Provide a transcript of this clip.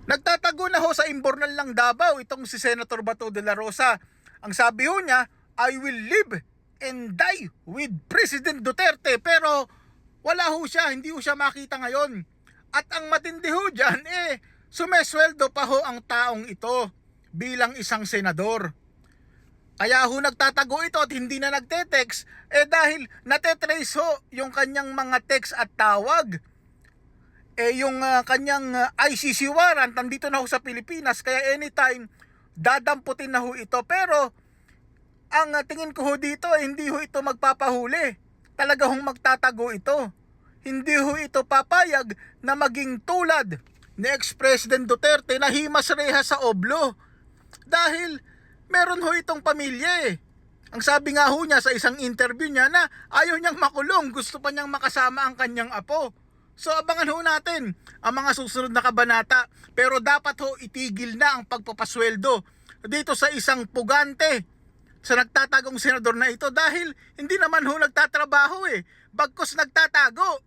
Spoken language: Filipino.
Nagtatago na ho sa imbornal ng Davao itong si Senator Bato de la Rosa. Ang sabi ho niya, I will live and die with President Duterte. Pero wala ho siya, hindi ho siya makita ngayon. At ang matindi ho dyan, sumesweldo pa ho ang taong ito bilang isang senador. Kaya ho nagtatago ito at hindi na nagte-text dahil natetrace ho yung kanyang mga text at tawag. Yung kanyang ICC warrant nandito na ho sa Pilipinas, kaya anytime dadamputin na ho ito. Pero ang tingin ko ho dito, hindi ho ito magpapahuli. Talaga hong magtatago ito. Hindi ho ito papayag na maging tulad ni ex-President Duterte na himas rehas sa oblo. Dahil meron ho itong pamilya Ang sabi nga ho niya sa isang interview niya na ayaw niyang makulong, gusto pa niyang makasama ang kanyang apo. So abangan ho natin ang mga susunod na kabanata. Pero dapat ho itigil na ang pagpapasweldo dito sa isang pugante sa nagtatagong senador na ito dahil hindi naman ho nagtatrabaho Bagkus nagtatago.